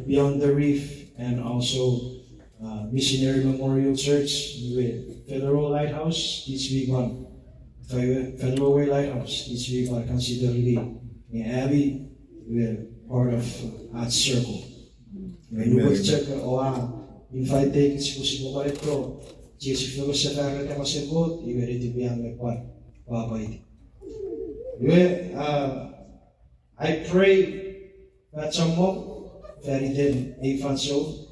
Beyond the Reef, and also Missionary Memorial Church with Federal Lighthouse, Kitzbühel, Federal Way Lighthouse, Kitzbühel, considerably in Abbey, we're part of Arts Circle. When we check invite possible to Jesus Fellowship and Kamasebo, you ready to be on the part. I pray that some more very then a fanso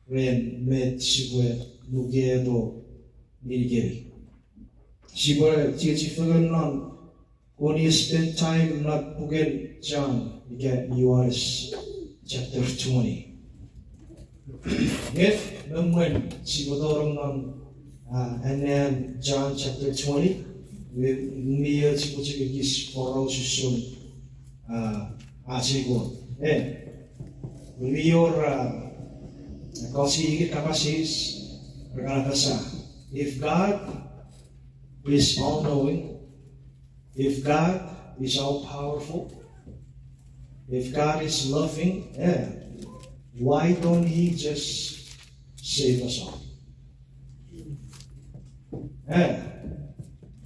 when met Sibwe Lugedo Nigeri. Sibwe Jesus Fellowship when you spend time not Pugen John, you get yours chapter 20. If when Sibodorong and then John chapter 20, with near Sibogis for Rosusun Asigo. When your Kosi Kapasis, if God is all knowing, if God is all powerful, if God is loving, why don't He just save us all?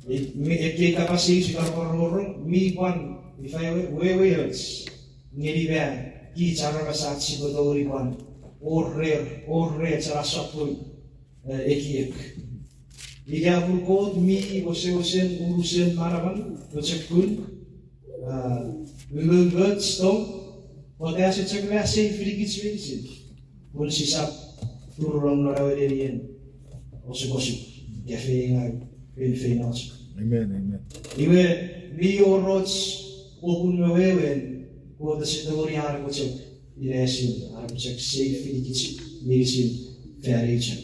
If kita pasti sudah orang mi kwan, if I wewels, ngiri ba, ki cara kasat si bodori kwan, or rare cara sapul ekiek. Jika berkot mi urusen maravan, bercakun, lulul stone. What else it's a glass safe for when she's up to run Norawarian also gossip, Gaffing, also. Amen. You will be your roads open away when what the Sitorian would check, Ilasin, I would check safe for the kitchen, medicine, fair agent.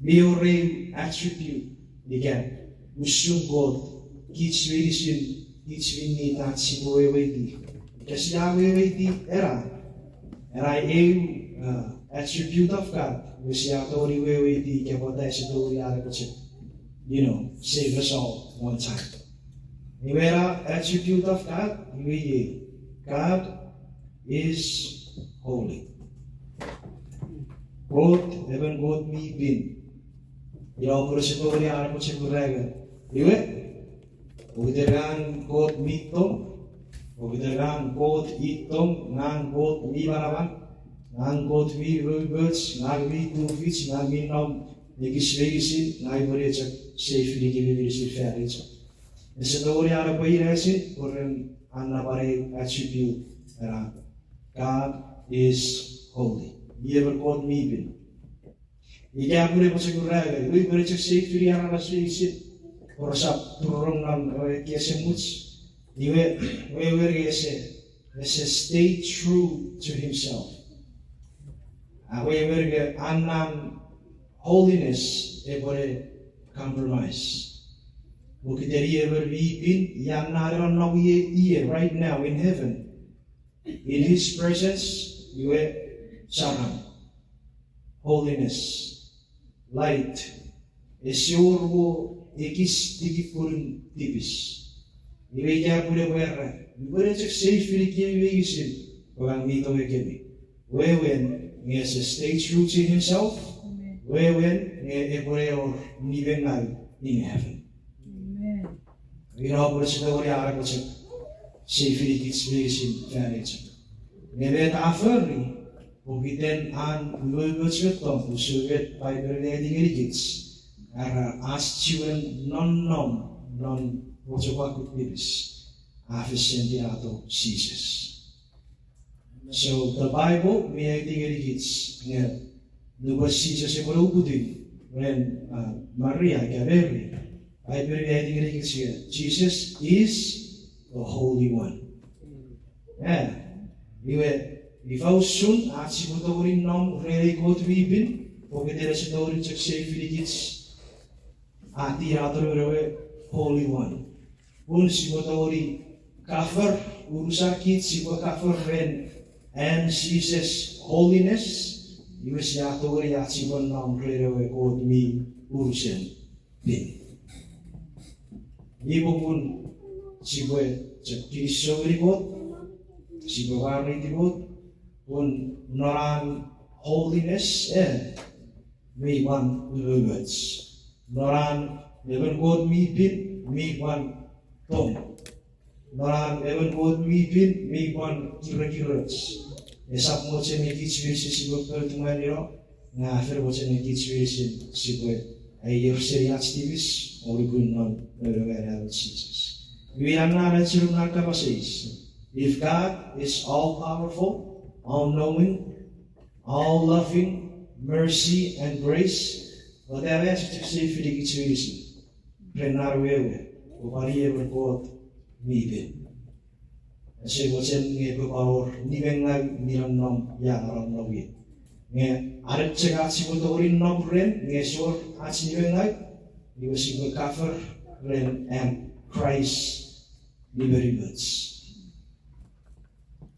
Be your real attribute, again, we should God, teach medicine, teach me need not see away. Kasi Yahweh di era attribute of God. Kasi Yahweh di kapatay sa Tori Arakoche. Save us all one time. Era attribute of God. God is holy. God, even God me bin. Yaw sa Tori Arakoche kuraga. Uderan God me tom. Ogderan God itom, nan God mi baraban, nan God mi rubers, nan mi tufits, nan mi nom, negisvegisin, nan vorechak, safely givivisin ferricha. Esadori arapairasin, or an anabare attribute, God is holy. Ye ever God me bin. Igapure poseguraga, we vorechak safely arabasvegisin, or sap, turong nam, kesemuts. Where he says, stay true to himself. Where holiness, every compromise. Look at the ever weeping, right now in heaven. In his presence, you are Saram. Holiness, light, esurbo, ekis tigipurun tipis. Ibeja pure guerra. Ibu cek safe fili kiwi gisin. Orang mito wekemi. Wewen nges stay true to himself. Wewen ebore nivengal in heaven. Amen. We know pure story ara cek safe fili gisin ferich. Nebe taferni. Pugiten an lulgutsvetom usuvet by the lady gits. Ara astuan non Wotawakut Bibis, Afisentiato Jesus. So the Bible, may I think it is Nuba Jesus when Maria Gabriel, I think it is here. Jesus is the Holy One. If I was soon, I see what the nom really go to even, or there is a door to say Felix at the other Holy One. Un sibotori cover urusakit sibo cover ren and Jesus holiness US yatori at sibon nam rewe god mi urusen bin. Ibo pun sibo cek kiso ribot sibo warni tibot un noran holiness me one words. Noran even God me pin me one tom. Noran even God me pin me one kira-kirats. Esap mo chen ni kitchwisi sigo pertumaniro nga fer mo chen ni kitchwisi sigo ay yerseriats tivis origun non nevera Jesus. We are not answering our capacities. If God is all powerful, all knowing, all loving, mercy and grace, whatever as to say for the kitchwisi, prenar wewe, upari ever God mibe. Kasi wajan nge bepawor nibengag niram nom ya aram nawi. Nge arit cegat si botorin nom ren nge sor ats nibengag niwa si cover ren and Christ liberibus.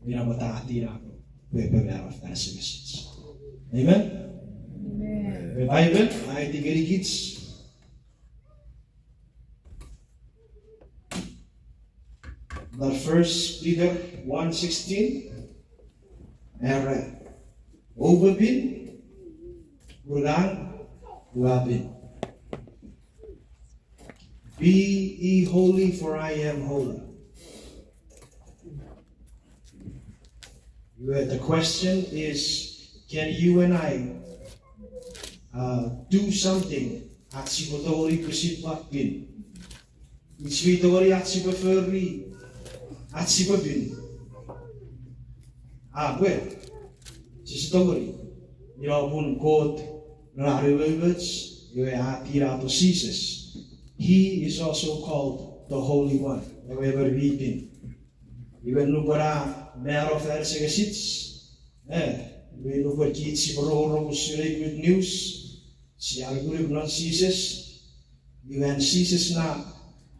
Nira matahati na ako. Wepewer of that message. Amen. Amen. The Bible ay tigari kids. The first Peter 1:16 overbin urang wabin. Be ye holy, for I am holy. The question is, can you and I do something at sibotori kusipakbin? Isvitori at sibaferi at sibabin. Well, sistory. You have one quote, Narivivits, you have Tirato Jesus. He is also called the Holy One. However, weeping. Even Nubara, Mayor of Ersegasits, we know what kids, good news. See, I believe not Jesus. You and Jesus na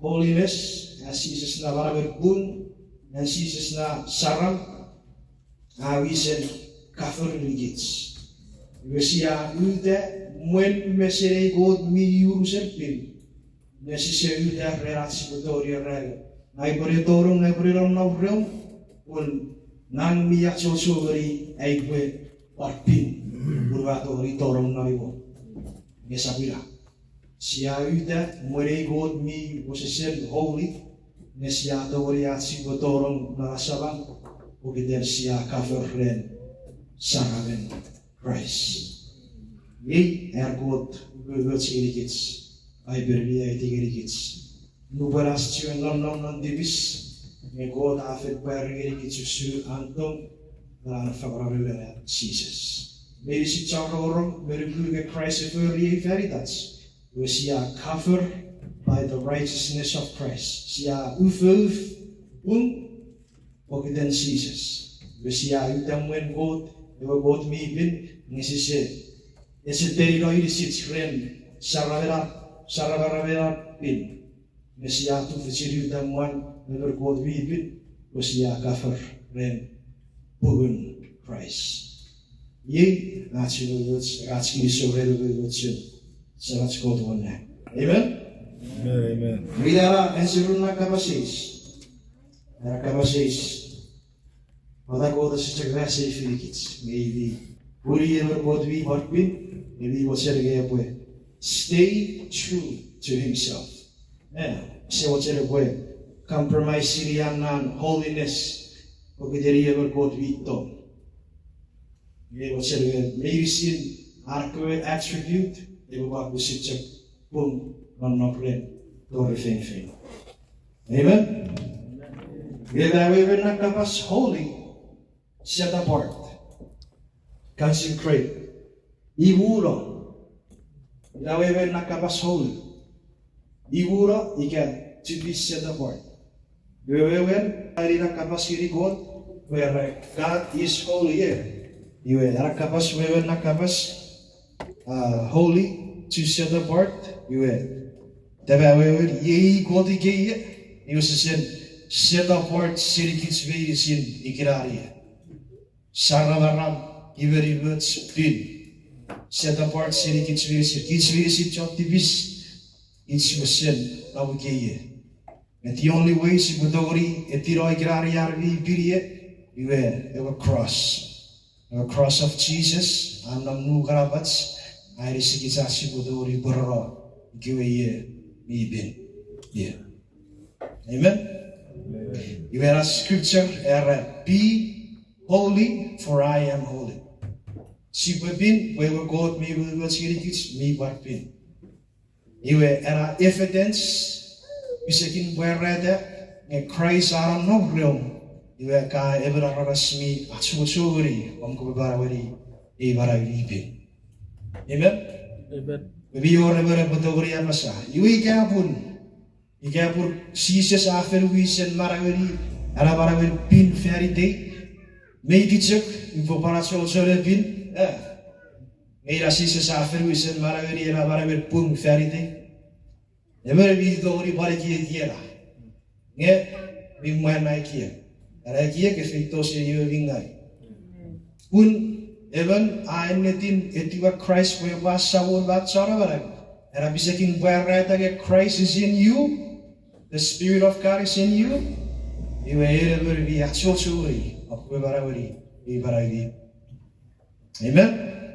holiness, and Jesus na barabun, and Jesus na saram, we send kafir ligits. We see a ude, when mesere God me you serpil. Necessary that relats Victoria Reg. Naibritorum na room, un nan mi actual sugary, egg parpin, Burvato ritorum naivo. Nesabila. Sia ude, more God me was a said holy, Nesiato oriatsi votorum nasaban, Ugider sia cover ren, Saraven Christ. Ye are good, we will see the kids. I believe kids. Nubaras tu non divis. May God have it bury kids antum. Ran favorable Jesus. Maybe si Charoro, very good Christ veritas. We see a cover by the righteousness of Christ. See a ufuf then Jesus. We see a utam when God, they were both me bin, necessary. It's a territory sits friend, Saravara bin. Mesia tu fisiru damuan never God we bin. Mesia kafir ren pugun Christ. Ye natural words, ratski so relevant words. So let's go to one now. Amen. Amen. Vidara ensiruna kabasis. Era kabasis. Vada God is such a grassy filikits. Maybe Puri ever God we what bin. Maybe what's your stay true to himself. Say what's your way. Compromise Syrian holiness. Pagkidiri ever God we tom. Maybe what's your way. Maybe sin arcade attribute. They will walk with such a boom. Non opren. Don't refrain. Amen. We will not come us holy. Set apart. Consecrate. Iwuro. We will not come us holy. Iwuro, again, to be set apart. We will not come us God, where God is holy. You will not come us, we will not come us holy to set apart. You will. Terwijl je God die je was een set apart circuits wees in ikrarie. Saravaram iveri words bin. Set apart circuits wees in chotibis. It's was sin nou je. And the only way she would already et tiro ikrarie arvi birie. You were a cross. The cross of Jesus, anam nu karabats, airi sikisasi budori bororo, giwe ye mi bin. Yeah. Amen. You hear a scripture, be holy, for I am holy. Si bin, we were God, me will see me what bin. You hear evidence, we say where rather, and Christ are no realm. You hear ka ever rasmi, achusuri, barawari, bin. Amen. Amen. Maybe you're never a Badori Amasa. You Igapur Jesus after we send Maraveri, Arabaravir pin fairy day. Made it took, Ivoparas also have been. Made a Jesus after we send Maraveri, Arabaravir pun fairy day. Never be the only body here. Yet, being my Nike. And I hear if it was a year. Pun, even I am letting it Christ where was sour that sorrow. And I'm saying, where rather Christ is in you. The Spirit of God is in you. You will be a church of Amen.